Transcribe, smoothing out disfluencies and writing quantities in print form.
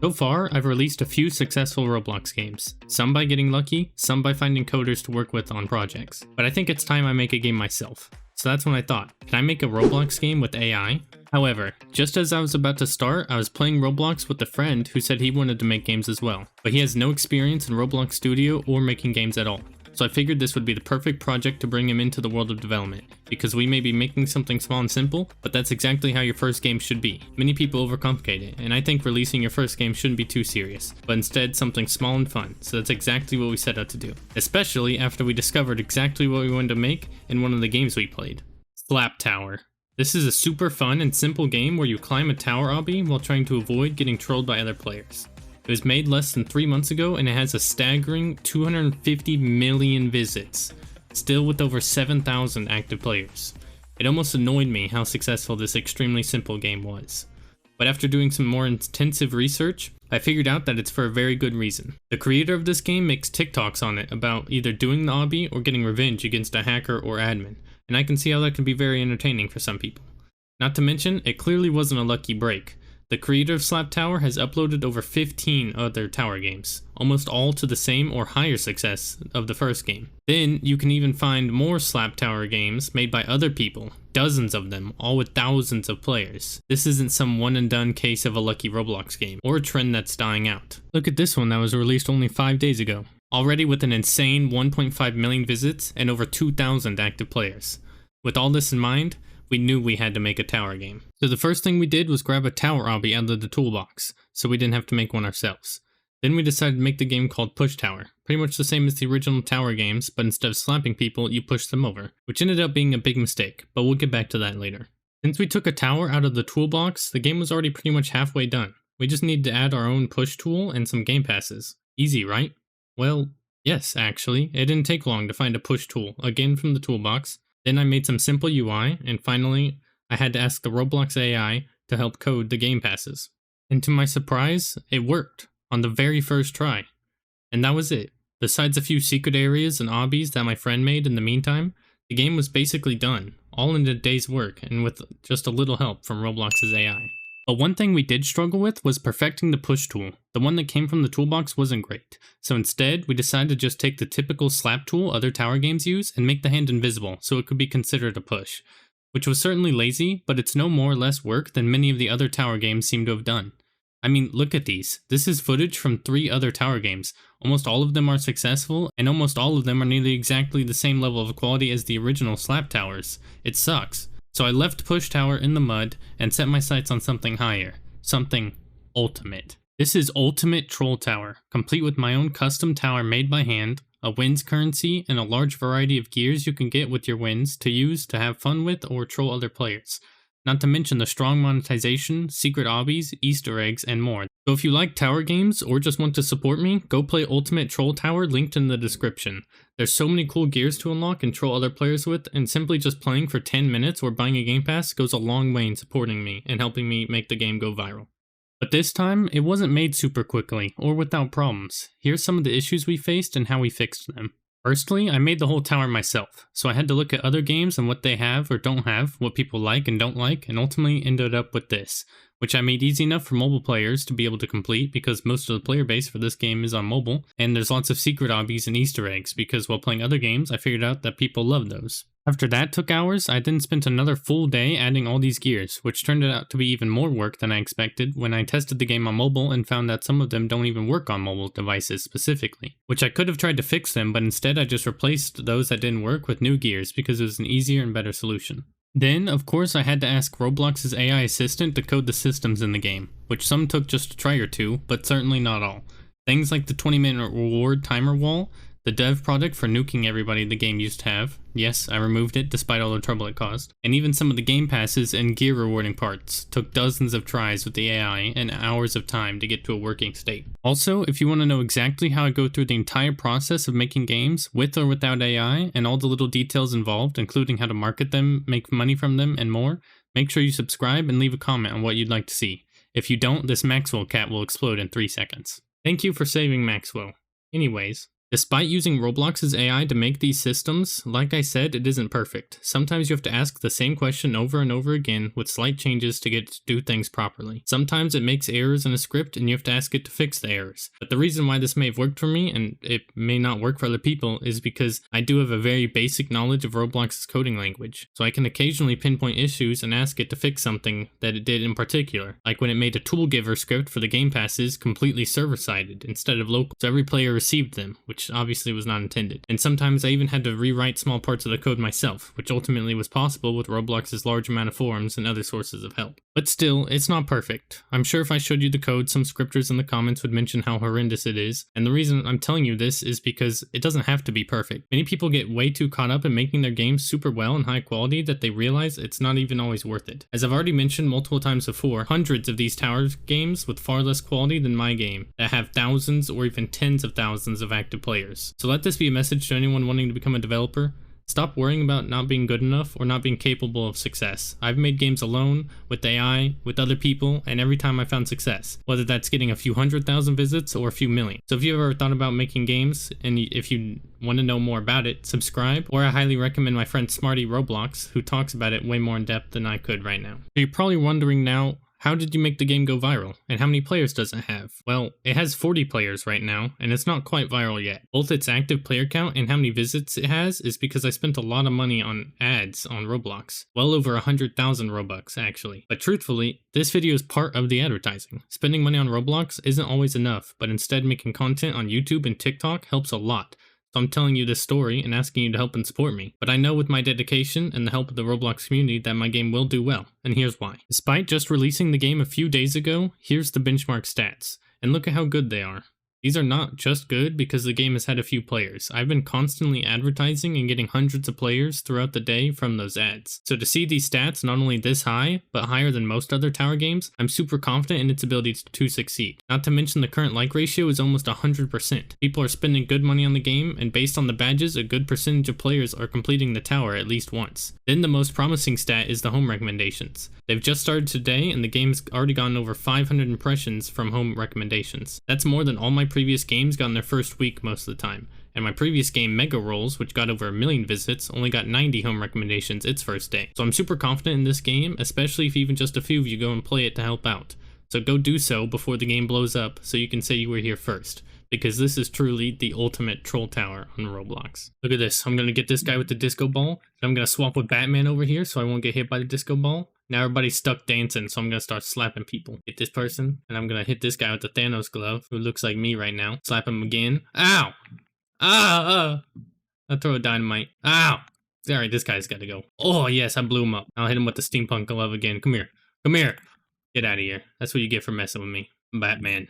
So far, I've released a few successful Roblox games, some by getting lucky, some by finding coders to work with on projects. But I think it's time I make a game myself. So that's when I thought, can I make a Roblox game with AI? However, just as I was about to start, I was playing Roblox with a friend who said he wanted to make games as well, but he has no experience in Roblox Studio or making games at all. So I figured this would be the perfect project to bring him into the world of development, because we may be making something small and simple, but that's exactly how your first game should be. Many people overcomplicate it, and I think releasing your first game shouldn't be too serious, but instead something small and fun, so that's exactly what we set out to do. Especially after we discovered exactly what we wanted to make in one of the games we played. Slap Tower. This is a super fun and simple game where you climb a tower obby while trying to avoid getting trolled by other players. It was made less than 3 months ago and it has a staggering 250 million visits, still with over 7,000 active players. It almost annoyed me how successful this extremely simple game was. But after doing some more intensive research, I figured out that it's for a very good reason. The creator of this game makes TikToks on it about either doing the obby or getting revenge against a hacker or admin, and I can see how that can be very entertaining for some people. Not to mention, it clearly wasn't a lucky break. The creator of Slap Tower has uploaded over 15 other tower games, almost all to the same or higher success of the first game. Then you can even find more Slap Tower games made by other people, dozens of them, all with thousands of players. This isn't some one and done case of a lucky Roblox game, or a trend that's dying out. Look at this one that was released only 5 days ago, already with an insane 1.5 million visits and over 2,000 active players. With all this in mind, we knew we had to make a tower game. So the first thing we did was grab a tower obby out of the toolbox, so we didn't have to make one ourselves. Then we decided to make the game called Push Tower, pretty much the same as the original tower games, but instead of slapping people, you push them over, which ended up being a big mistake, but we'll get back to that later. Since we took a tower out of the toolbox, the game was already pretty much halfway done. We just needed to add our own push tool and some game passes. Easy, right? Well, yes, actually. It didn't take long to find a push tool, again from the toolbox. Then I made some simple UI, and finally, I had to ask the Roblox AI to help code the game passes. And to my surprise, it worked on the very first try. And that was it. Besides a few secret areas and obbies that my friend made in the meantime, the game was basically done, all in a day's work and with just a little help from Roblox's AI. But one thing we did struggle with was perfecting the push tool. The one that came from the toolbox wasn't great. So instead, we decided to just take the typical slap tool other tower games use and make the hand invisible so it could be considered a push. Which was certainly lazy, but it's no more or less work than many of the other tower games seem to have done. I mean, look at these. This is footage from 3 other tower games. Almost all of them are successful, and almost all of them are nearly exactly the same level of quality as the original slap towers. It sucks. So I left Push Tower in the mud and set my sights on something higher. Something ultimate. This is Ultimate Troll Tower, complete with my own custom tower made by hand, a wins currency, and a large variety of gears you can get with your wins to use to have fun with or troll other players. Not to mention the strong monetization, secret obbies, Easter eggs, and more. So if you like tower games or just want to support me, go play Ultimate Troll Tower linked in the description. There's so many cool gears to unlock and troll other players with, and simply just playing for 10 minutes or buying a game pass goes a long way in supporting me and helping me make the game go viral. But this time, it wasn't made super quickly or without problems. Here's some of the issues we faced and how we fixed them. Firstly, I made the whole tower myself, so I had to look at other games and what they have or don't have, what people like and don't like, and ultimately ended up with this, which I made easy enough for mobile players to be able to complete because most of the player base for this game is on mobile, and there's lots of secret obbies and Easter eggs because while playing other games, I figured out that people love those. After that took hours, I then spent another full day adding all these gears, which turned out to be even more work than I expected when I tested the game on mobile and found that some of them don't even work on mobile devices specifically. Which I could have tried to fix them, but instead I just replaced those that didn't work with new gears because it was an easier and better solution. Then, of course, I had to ask Roblox's AI assistant to code the systems in the game, which some took just a try or two, but certainly not all. Things like the 20-minute reward timer wall, the dev product for nuking everybody the game used to have. Yes, I removed it despite all the trouble it caused. And even some of the game passes and gear rewarding parts took dozens of tries with the AI and hours of time to get to a working state. Also, if you want to know exactly how I go through the entire process of making games with or without AI and all the little details involved, including how to market them, make money from them, and more, make sure you subscribe and leave a comment on what you'd like to see. If you don't, this Maxwell cat will explode in 3 seconds. Thank you for saving Maxwell. Anyways, Despite using Roblox's AI to make these systems, like I said, it isn't perfect. Sometimes you have to ask the same question over and over again with slight changes to get it to do things properly. Sometimes it makes errors in a script and you have to ask it to fix the errors. But the reason why this may have worked for me, and it may not work for other people, is because I do have a very basic knowledge of Roblox's coding language. So I can occasionally pinpoint issues and ask it to fix something that it did in particular. Like when it made a tool giver script for the game passes completely server-sided instead of local, so every player received them, which obviously was not intended. And sometimes I even had to rewrite small parts of the code myself, which ultimately was possible with Roblox's large amount of forums and other sources of help. But still, it's not perfect. I'm sure if I showed you the code, some scripters in the comments would mention how horrendous it is, and the reason I'm telling you this is because it doesn't have to be perfect. Many people get way too caught up in making their games super well and high quality that they realize it's not even always worth it. As I've already mentioned multiple times before, hundreds of these tower games with far less quality than my game that have thousands or even tens of thousands of active players. So let this be a message to anyone wanting to become a developer. Stop worrying about not being good enough or not being capable of success. I've made games alone, with AI, with other people, and every time I found success, whether that's getting a few 100,000 visits or a few million. So if you've ever thought about making games, and if you want to know more about it, subscribe, or I highly recommend my friend Smarty Roblox, who talks about it way more in depth than I could right now. So you're probably wondering now, how did you make the game go viral? And how many players does it have? Well, it has 40 players right now, and it's not quite viral yet. Both its active player count and how many visits it has is because I spent a lot of money on ads on Roblox. Well over 100,000 Robux, actually. But truthfully, this video is part of the advertising. Spending money on Roblox isn't always enough, but instead making content on YouTube and TikTok helps a lot. So I'm telling you this story and asking you to help and support me. But I know with my dedication and the help of the Roblox community that my game will do well, and here's why. Despite just releasing the game a few days ago, here's the benchmark stats, and look at how good they are. These are not just good because the game has had a few players. I've been constantly advertising and getting hundreds of players throughout the day from those ads. So to see these stats not only this high, but higher than most other tower games, I'm super confident in its ability to succeed. Not to mention the current like ratio is almost 100%. People are spending good money on the game, and based on the badges, a good percentage of players are completing the tower at least once. Then the most promising stat is the home recommendations. They've just started today, and the game's already gotten over 500 impressions from home recommendations. That's more than all my previous games got in their first week most of the time. And my previous game, Mega Rolls, which got over 1 million visits, only got 90 home recommendations its first day. So I'm super confident in this game, especially if even just a few of you go and play it to help out. So go do so before the game blows up so you can say you were here first. Because this is truly the ultimate troll tower on Roblox. Look at this. I'm going to get this guy with the disco ball. And I'm going to swap with Batman over here so I won't get hit by the disco ball. Now everybody's stuck dancing, so I'm going to start slapping people. Hit this person, and I'm going to hit this guy with the Thanos glove, who looks like me right now. Slap him again. Ow! Ah! I'll throw a dynamite. Ow! Alright, this guy's got to go. Oh, yes, I blew him up. I'll hit him with the steampunk glove again. Come here. Come here. Get out of here. That's what you get for messing with me. Batman.